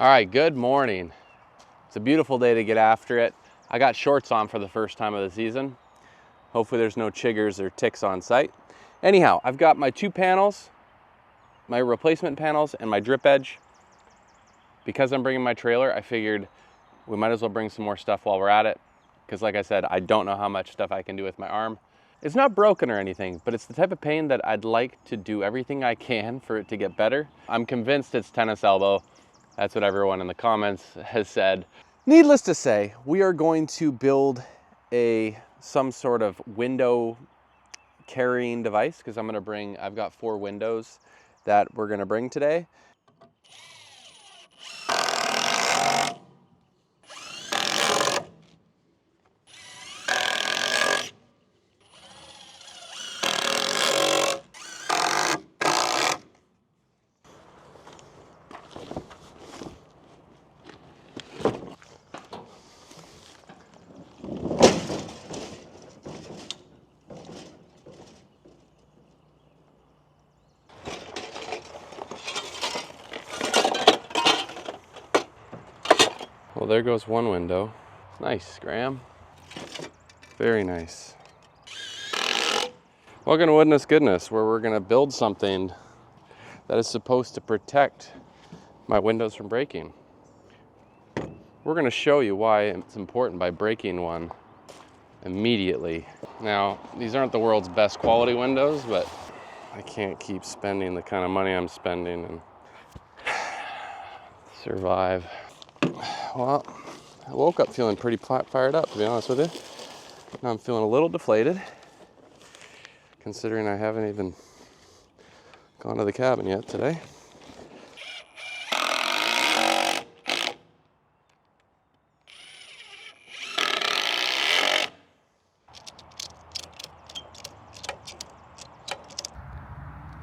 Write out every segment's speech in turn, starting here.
All right, good morning. It's a beautiful day to get after it. I got shorts on for the first time of the season. Hopefully there's no chiggers or ticks on site. Anyhow, I've got my two panels, my replacement panels and my drip edge. Because I'm bringing my trailer, I figured we might as well bring some more stuff while we're at it. Because like I said, I don't know how much stuff I can do with my arm. It's not broken or anything, but it's the type of pain that I'd like to do everything I can for it to get better. I'm convinced it's tennis elbow. That's what everyone in the comments has said. Needless to say, we are going to build some sort of window carrying device because I've got 4 windows that we're gonna bring today. Well, there goes one window. Nice, Graham. Very nice. Welcome to Woodness Goodness, where we're gonna build something that is supposed to protect my windows from breaking. We're gonna show you why it's important by breaking one immediately. Now, these aren't the world's best quality windows, but I can't keep spending the kind of money I'm spending and survive. Well, I woke up feeling pretty fired up, to be honest with you. Now I'm feeling a little deflated, considering I haven't even gone to the cabin yet today.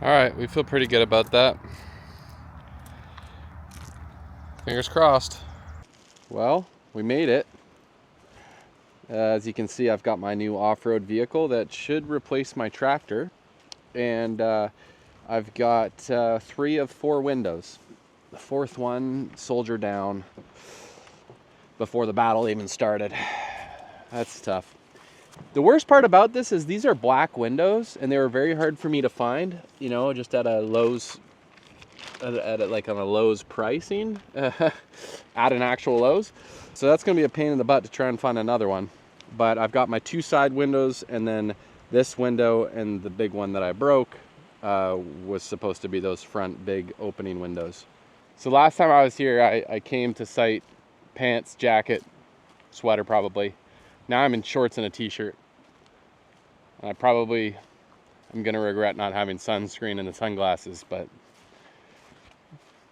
All right, we feel pretty good about that. Fingers crossed. Well, we made it. As you can see, I've got my new off-road vehicle that should replace my tractor. And I've got 3 of 4 windows. The 4th one soldier down before the battle even started. That's tough. The worst part about this is these are black windows and they were very hard for me to find, you know, just at a Lowe's, like on a Lowe's pricing, at an actual Lowe's. So that's gonna be a pain in the butt to try and find another one. But I've got my 2 side windows, and then this window and the big one that I broke was supposed to be those front big opening windows. So last time I was here, I came to site, pants, jacket, sweater probably. Now I'm in shorts and a t-shirt. And I'm gonna regret not having sunscreen and the sunglasses, but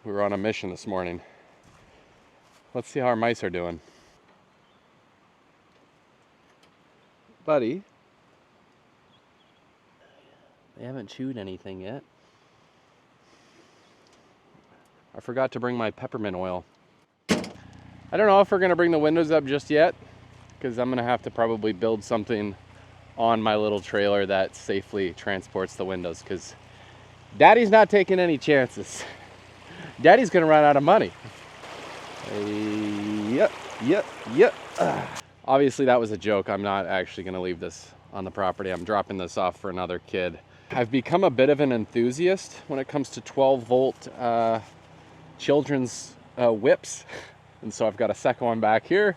we were on a mission this morning. Let's see how our mice are doing. Buddy, they haven't chewed anything yet. I forgot to bring my peppermint oil. I don't know if we're gonna bring the windows up just yet, because I'm gonna have to probably build something on my little trailer that safely transports the windows, because Daddy's not taking any chances. Daddy's gonna run out of money. Yep. Obviously that was a joke. I'm not actually gonna leave this on the property. I'm dropping this off for another kid. I've become a bit of an enthusiast when it comes to 12-volt children's whips. And so I've got a second one back here.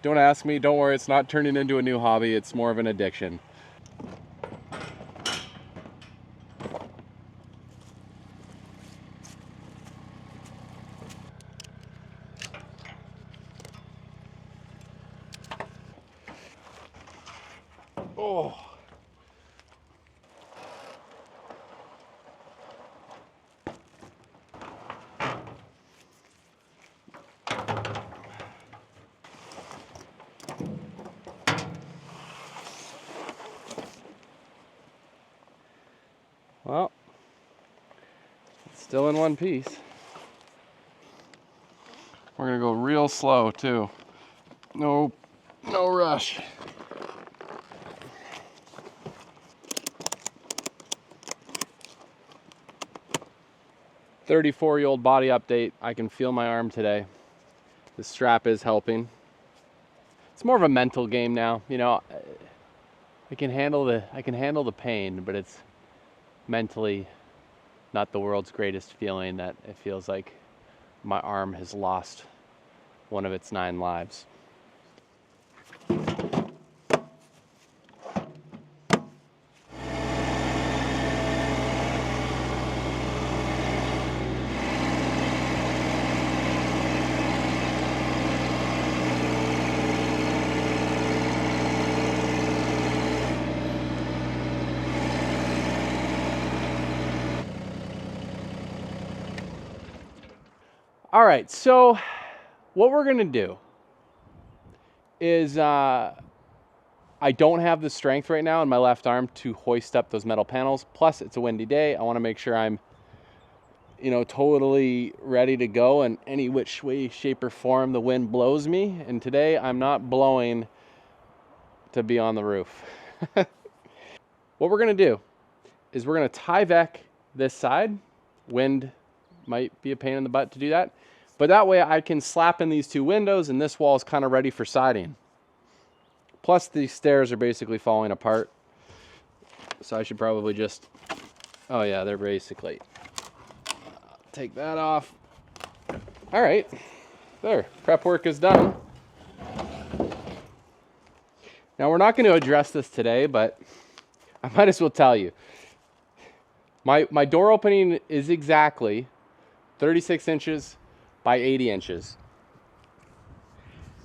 Don't ask me, don't worry, it's not turning into a new hobby. It's more of an addiction. Oh. Well, it's still in one piece. We're gonna go real slow too. No rush. 34-year-old body update. I can feel my arm today. The strap is helping. It's more of a mental game now. You know, I can handle the pain, but it's mentally not the world's greatest feeling that it feels like my arm has lost one of its 9 lives. All right, so what we're gonna do is I don't have the strength right now in my left arm to hoist up those metal panels. Plus, it's a windy day. I want to make sure I'm, you know, totally ready to go in any which way, shape, or form the wind blows me. And today, I'm not blowing to be on the roof. What we're gonna do is we're gonna Tyvek this side. Wind might be a pain in the butt to do that. But that way I can slap in these 2 windows and this wall is kind of ready for siding. Plus these stairs are basically falling apart. So I should probably just, oh yeah, they're basically, take that off. All right, there, prep work is done. Now we're not going to address this today, but I might as well tell you. My door opening is exactly 36 inches by 80 inches.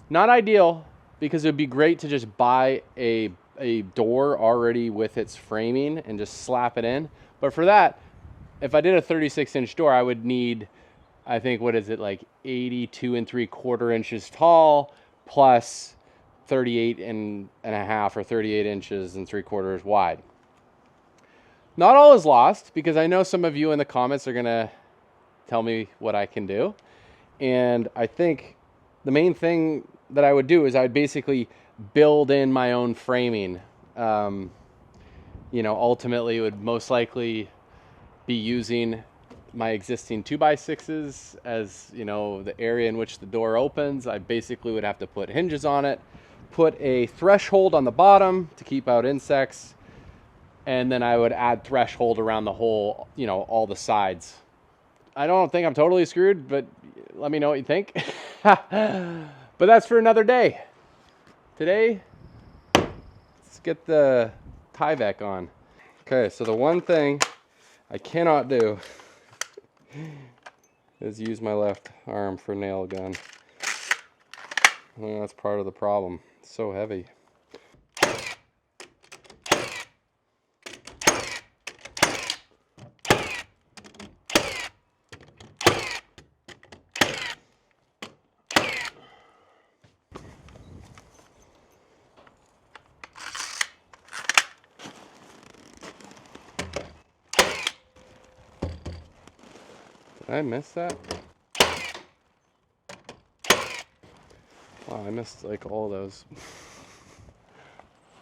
Not ideal, because it would be great to just buy a door already with its framing and just slap it in. But for that, if I did a 36-inch door, I would need, I think, what is it, like 82 3/4 inches tall plus 38 and a half or 38 inches and 3/4 wide. Not all is lost, because I know some of you in the comments are gonna tell me what I can do. And I think the main thing that I would do is I would basically build in my own framing. You know, ultimately it would most likely be using my existing 2x6s as, you know, the area in which the door opens. I basically would have to put hinges on it, put a threshold on the bottom to keep out insects, and then I would add threshold around the whole, you know, all the sides. I don't think I'm totally screwed, but let me know what you think. But that's for another day. Today, let's get the Tyvek on. Okay, so the one thing I cannot do is use my left arm for nail gun. I think that's part of the problem. It's so heavy. Did I miss that? Wow, I missed like all those.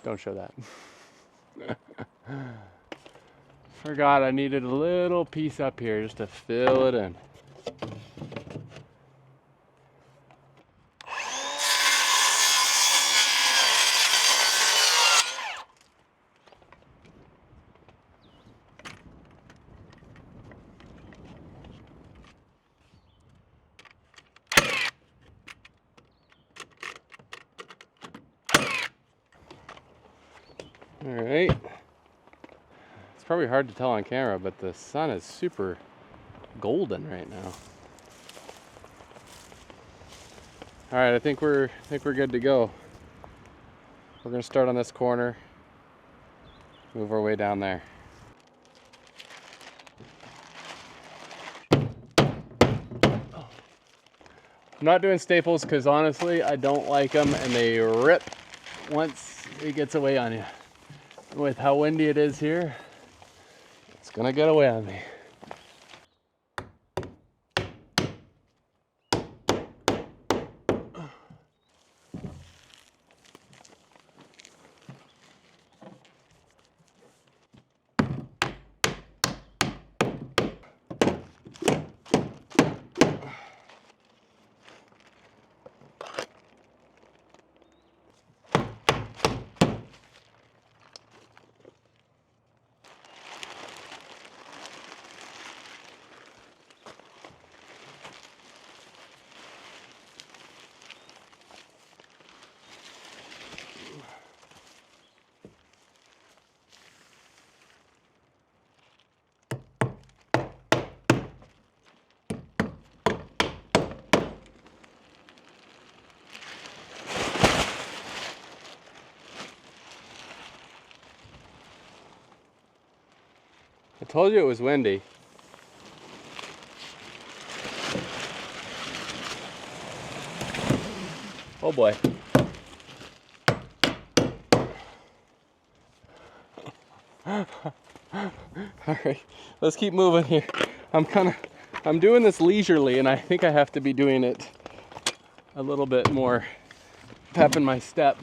Don't show that. Forgot I needed a little piece up here just to fill it in. All right. It's probably hard to tell on camera, but the sun is super golden right now. All right, I think we're good to go. We're gonna start on this corner, move our way down there. I'm not doing staples because honestly, I don't like them and they rip once it gets away on you. With how windy it is here, it's gonna get away on me. I told you it was windy. Oh boy. Alright, let's keep moving here. I'm doing this leisurely, and I think I have to be doing it a little bit more pep in my step.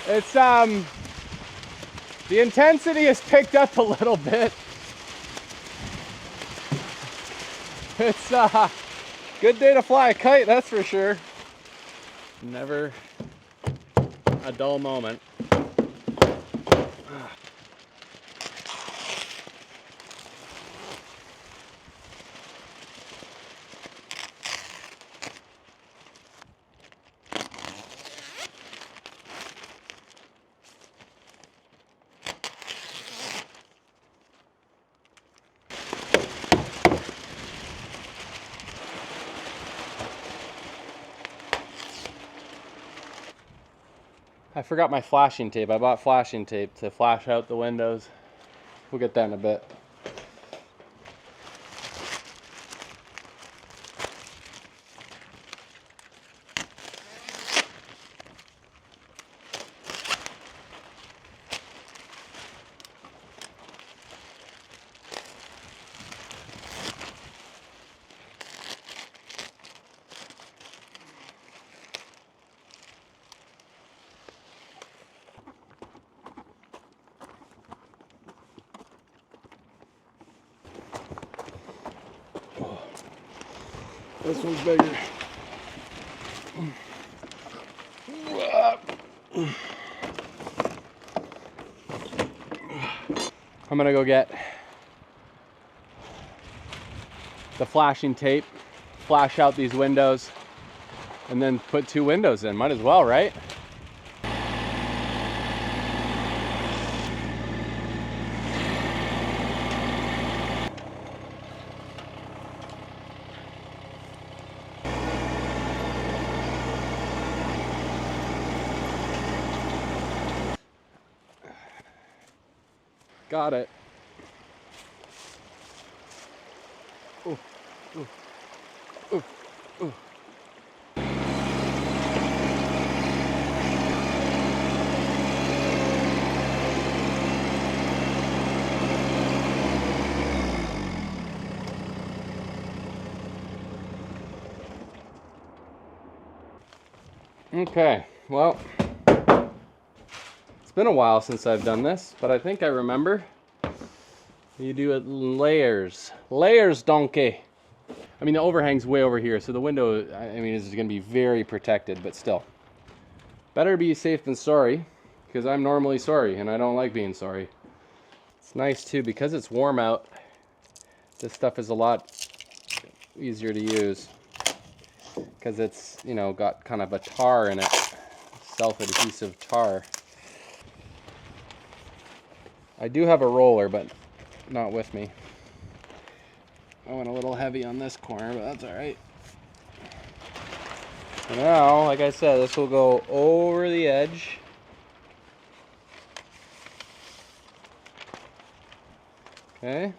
It's the intensity has picked up a little bit. It's a good day to fly a kite, that's for sure. Never a dull moment. I forgot my flashing tape. I bought flashing tape to flash out the windows. We'll get that in a bit. This one's bigger. I'm gonna go get the flashing tape, flash out these windows, and then put 2 windows in. Might as well, right? Got it. Ooh, ooh, ooh, ooh. Okay, well, it's been a while since I've done this, but I think I remember. You do it in layers. Layers, donkey. I mean, the overhang's way over here, so the window, I mean, is going to be very protected, but still. Better be safe than sorry, because I'm normally sorry, and I don't like being sorry. It's nice, too, because it's warm out. This stuff is a lot easier to use, because it's, you know, got kind of a tar in it. Self-adhesive tar. I do have a roller, but not with me. I went a little heavy on this corner, but that's alright. Now, like I said, this will go over the edge. Okay.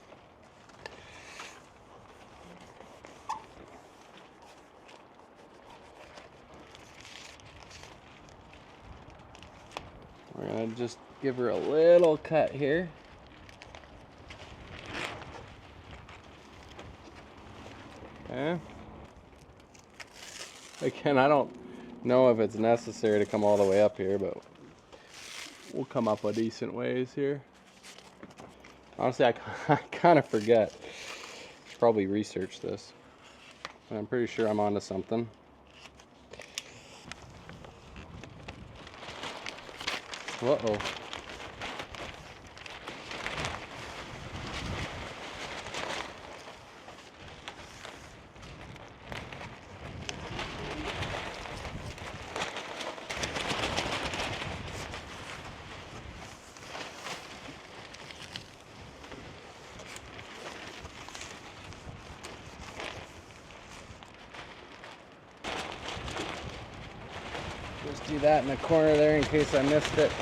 We're gonna just give her a little cut here. Okay. Again, I don't know if it's necessary to come all the way up here, but we'll come up a decent ways here. Honestly, I kind of forget. Probably research this, but I'm pretty sure I'm onto something. Uh-oh. Just do that in the corner there in case I missed it.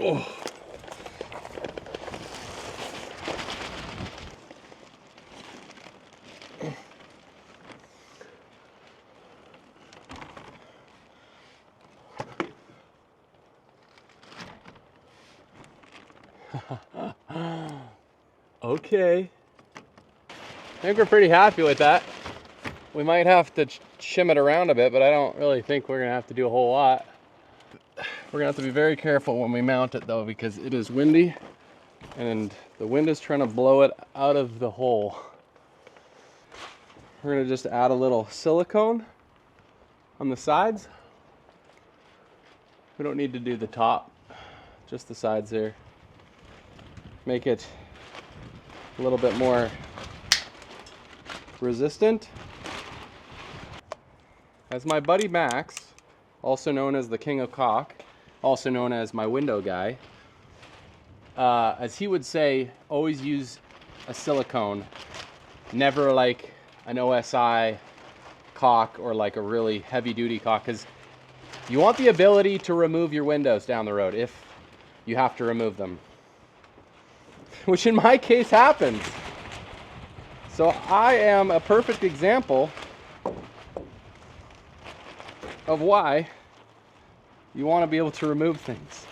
Oh. Okay. I think we're pretty happy with that. We might have to shim it around a bit, but I don't really think we're gonna have to do a whole lot. We're gonna have to be very careful when we mount it though, because it is windy and the wind is trying to blow it out of the hole. We're gonna just add a little silicone on the sides. We don't need to do the top, just the sides there. Make it a little bit more resistant. As my buddy Max, also known as the King of Caulk, also known as my window guy, as he would say, always use a silicone, never like an OSI caulk or like a really heavy duty caulk, because you want the ability to remove your windows down the road if you have to remove them, which in my case happens. So I am a perfect example of why you want to be able to remove things.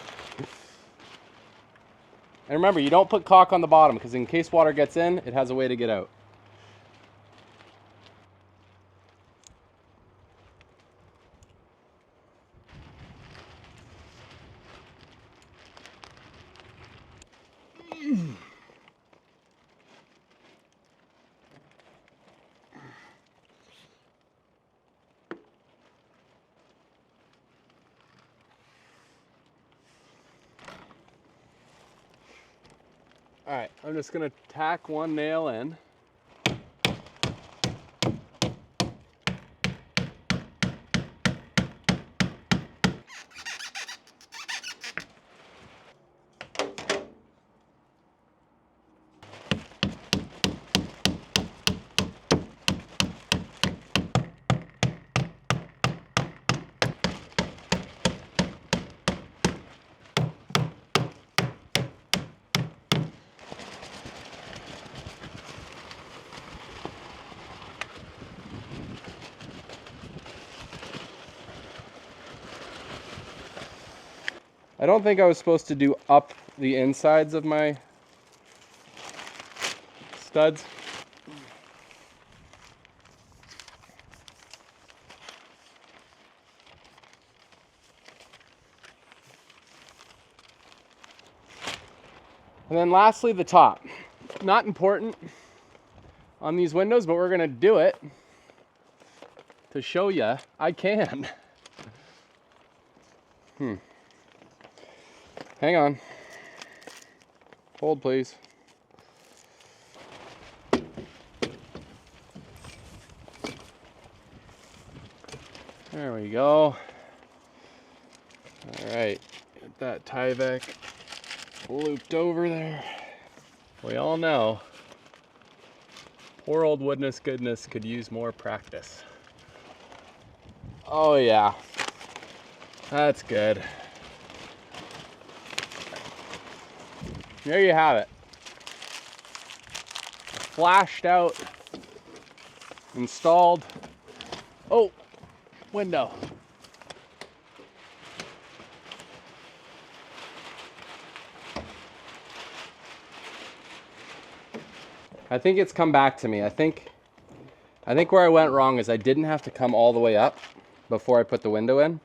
And remember, you don't put caulk on the bottom, because in case water gets in, it has a way to get out. All right, I'm just gonna tack one nail in. I don't think I was supposed to do up the insides of my studs. And then lastly, the top. Not important on these windows, but we're gonna do it to show you I can. Hang on. Hold, please. There we go. All right, get that Tyvek looped over there. We all know poor old Woodness goodness could use more practice. Oh yeah, that's good. There you have it. Flashed out, installed. Oh, window. I think it's come back to me. I think where I went wrong is I didn't have to come all the way up before I put the window in.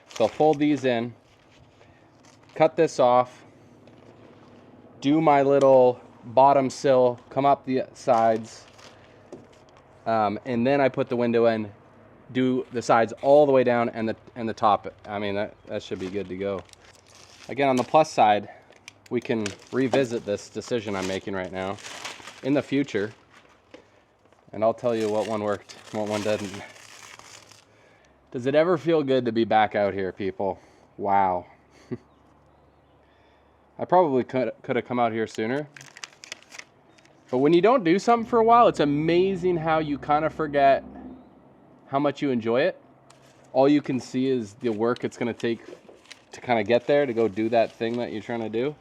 So I'll fold these in, cut this off, do my little bottom sill, come up the sides, and then I put the window in, do the sides all the way down and the top. I mean, that should be good to go. Again, on the plus side, we can revisit this decision I'm making right now in the future, and I'll tell you what one worked, what one didn't. Does it ever feel good to be back out here, people? Wow. I probably could have come out here sooner, But when you don't do something for a while, it's amazing how you kind of forget how much you enjoy it. All you can see is the work it's going to take to kind of get there, to go do that thing that you're trying to do.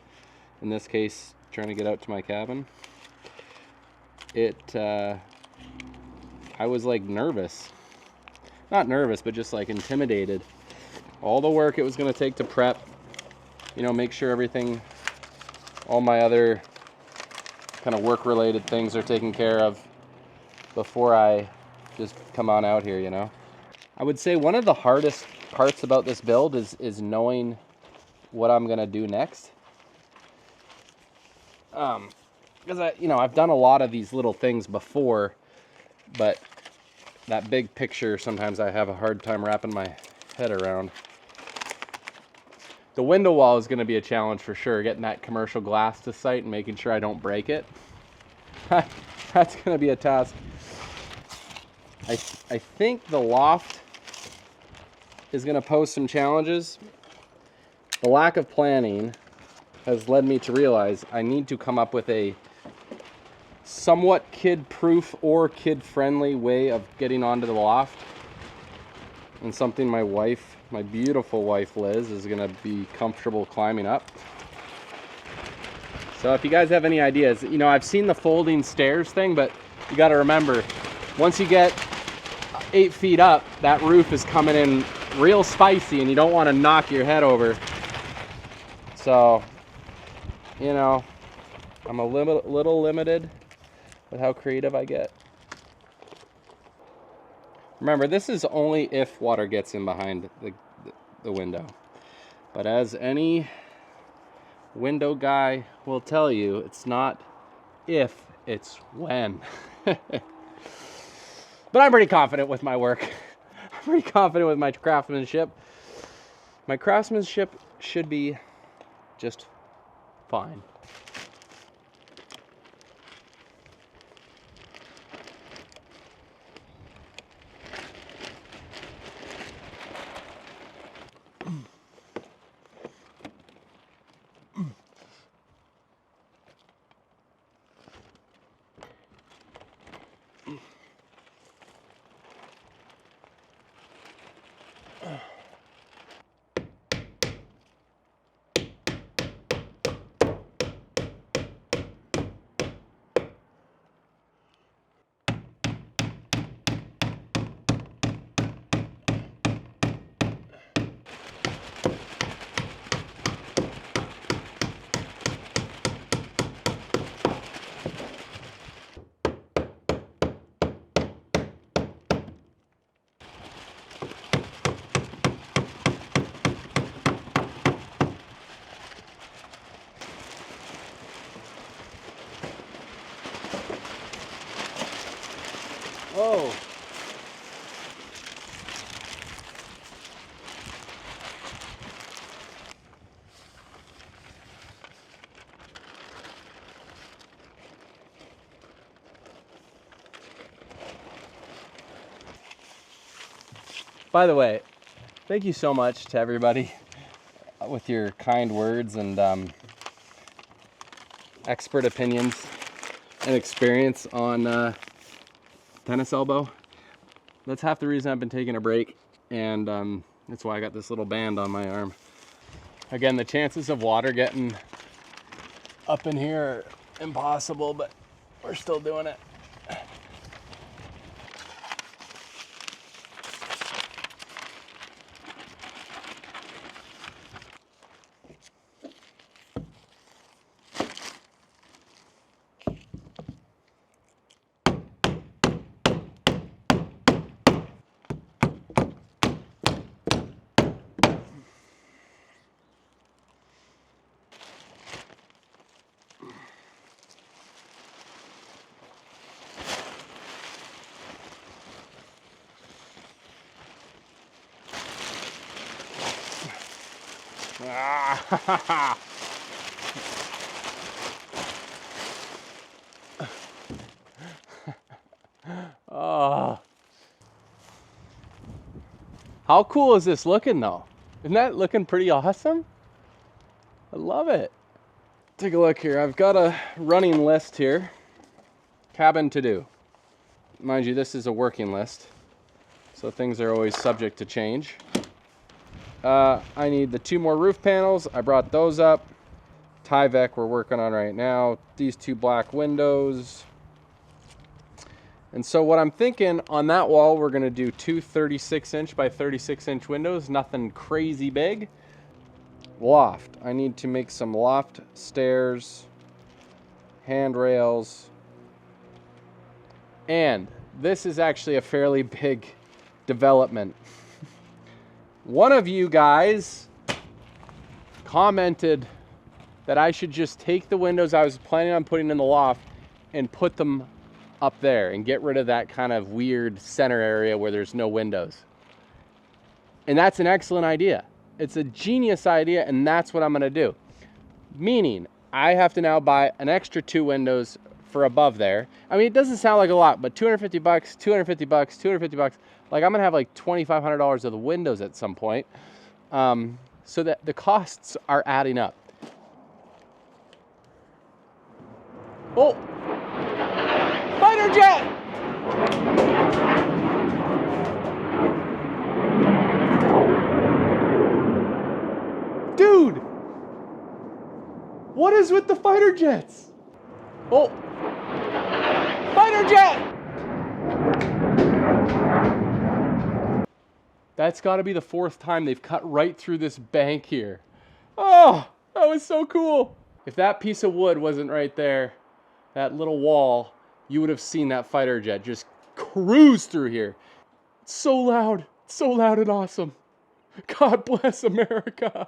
In this case, trying to get out to my cabin. I was like nervous. Not nervous, but just like intimidated. All the work it was going to take to prep, you know, make sure everything, all my other kind of work related things are taken care of before I just come on out here, you know. I would say one of the hardest parts about this build is knowing what I'm going to do next. Because I've done a lot of these little things before, but that big picture sometimes I have a hard time wrapping my head around. The window wall is going to be a challenge for sure, getting that commercial glass to site and making sure I don't break it. That's going to be a task. I think the loft is going to pose some challenges. The lack of planning has led me to realize I need to come up with a somewhat kid-proof or kid-friendly way of getting onto the loft. And something my wife, my beautiful wife Liz, is going to be comfortable climbing up. So if you guys have any ideas, you know, I've seen the folding stairs thing, but you got to remember, once you get 8 feet up, that roof is coming in real spicy and you don't want to knock your head over. So, you know, I'm a little limited with how creative I get. Remember, this is only if water gets in behind the window. But as any window guy will tell you, it's not if, it's when. But I'm pretty confident with my work. I'm pretty confident with my craftsmanship. My craftsmanship should be just fine. Oh. By the way, thank you so much to everybody with your kind words and expert opinions and experience on tennis elbow. That's half the reason I've been taking a break, and that's why I got this little band on my arm. Again, the chances of water getting up in here are impossible, but we're still doing it. Oh. How cool is this looking though? Isn't that looking pretty awesome? I love it. Take a look here. I've got a running list here cabin to do. Mind you, this is a working list, so things are always subject to change. I need the 2 more roof panels. I brought those up. Tyvek we're working on right now. These 2 black windows. And so what I'm thinking on that wall, we're gonna do 2 36-inch by 36-inch windows, nothing crazy big. Loft. I need to make some loft stairs, handrails, and this is actually a fairly big development. One of you guys commented that I should just take the windows I was planning on putting in the loft and put them up there and get rid of that kind of weird center area where there's no windows. And that's an excellent idea. It's a genius idea, and that's what I'm gonna do. Meaning, I have to now buy an extra 2 windows for above there. I mean, it doesn't sound like a lot, but 250 bucks, 250 bucks, 250 bucks. Like, I'm gonna have like $2,500 of the windows at some point. So that the costs are adding up. Oh, fighter jet! Dude, what is with the fighter jets? Oh, fighter jet! That's got to be the 4th time they've cut right through this bank here. Oh, that was so cool. If that piece of wood wasn't right there, that little wall, you would have seen that fighter jet just cruise through here. It's so loud and awesome. God bless America.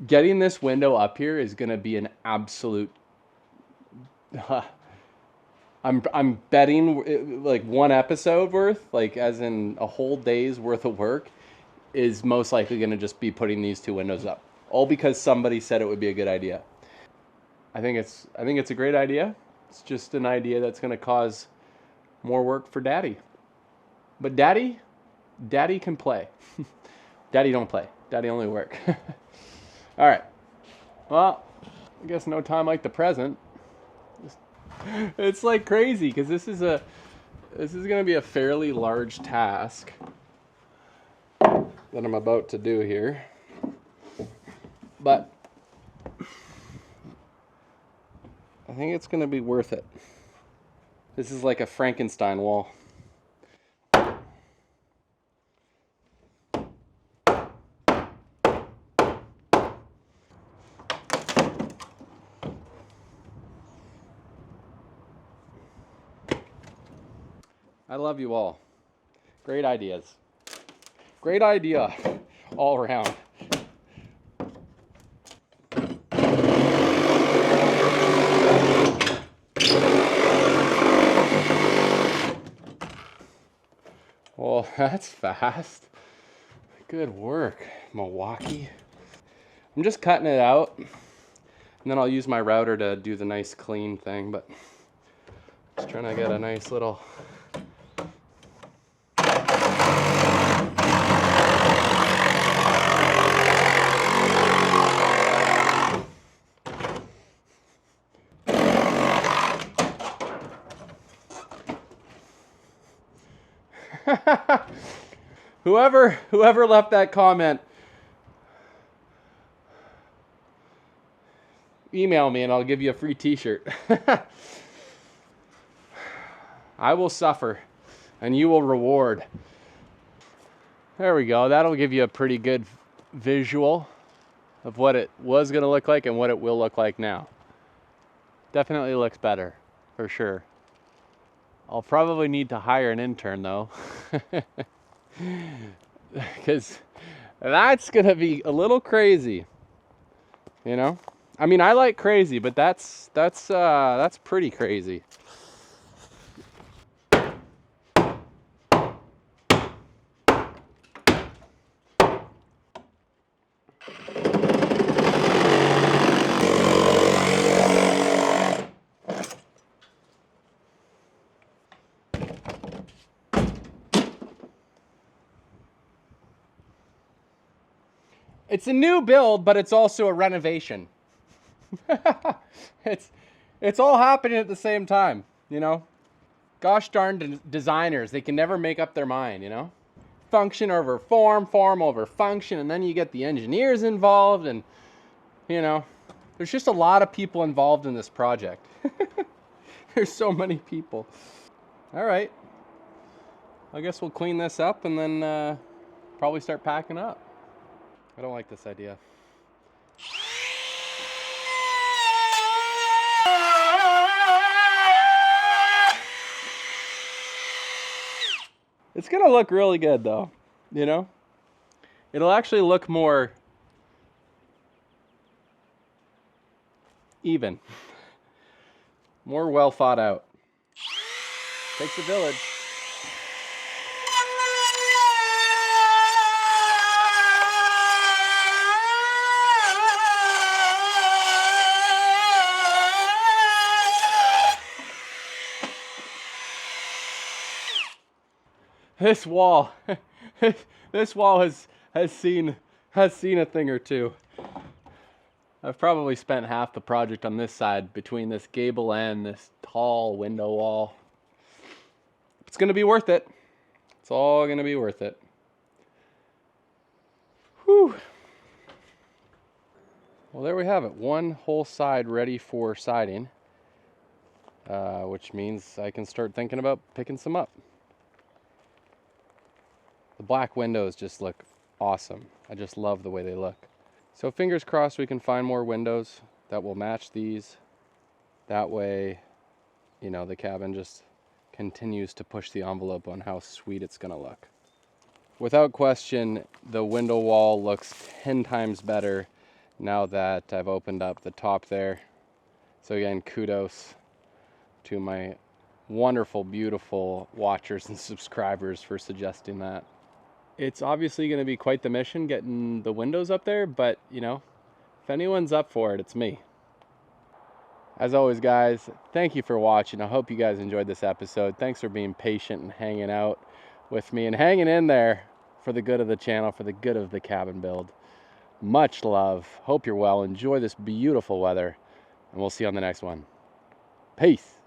Getting this window up here is going to be an absolute... I'm betting like 1 episode worth, like as in a whole day's worth of work, is most likely going to just be putting these 2 windows up. All because somebody said it would be a good idea. I think it's a great idea. It's just an idea that's going to cause more work for Daddy. But Daddy can play. Daddy don't play. Daddy only work. All right. Well, I guess no time like the present. It's like crazy because this is going to be a fairly large task that I'm about to do here. But I think it's going to be worth it. This is like a Frankenstein wall. I love you all. Great ideas. Great idea all around. Well, that's fast. Good work, Milwaukee. I'm just cutting it out, and then I'll use my router to do the nice clean thing, but just trying to get a nice little... Whoever left that comment, email me and I'll give you a free t-shirt. I will suffer and you will reward. There we go. That'll give you a pretty good visual of what it was going to look like and what it will look like now. Definitely looks better, for sure. I'll probably need to hire an intern though. Because that's gonna be a little crazy, you know. I mean, I like crazy, but that's pretty crazy. It's a new build, but it's also a renovation. It's all happening at the same time. You know, gosh darn designers, they can never make up their mind, you know? Function over form, form over function, and then you get the engineers involved, and, you know, there's just a lot of people involved in this project. There's so many people. All right. I guess we'll clean this up and then probably start packing up. I don't like this idea. It's gonna look really good though, you know? It'll actually look more even, more well thought out. Takes a village. This wall, this wall has seen a thing or two. I've probably spent half the project on this side between this gable end, this tall window wall. It's gonna be worth it. It's all gonna be worth it. Whew. Well, there we have it. One whole side ready for siding, which means I can start thinking about picking some up. The black windows just look awesome. I just love the way they look. So fingers crossed we can find more windows that will match these. That way, you know, the cabin just continues to push the envelope on how sweet it's gonna look. Without question, the window wall looks 10 times better now that I've opened up the top there. So again, kudos to my wonderful, beautiful watchers and subscribers for suggesting that. It's obviously going to be quite the mission getting the windows up there, but you know, if anyone's up for it, it's me. As always, guys, thank you for watching. I hope you guys enjoyed this episode. Thanks for being patient and hanging out with me and hanging in there for the good of the channel, for the good of the cabin build. Much love. Hope you're well. Enjoy this beautiful weather, and we'll see you on the next one. Peace.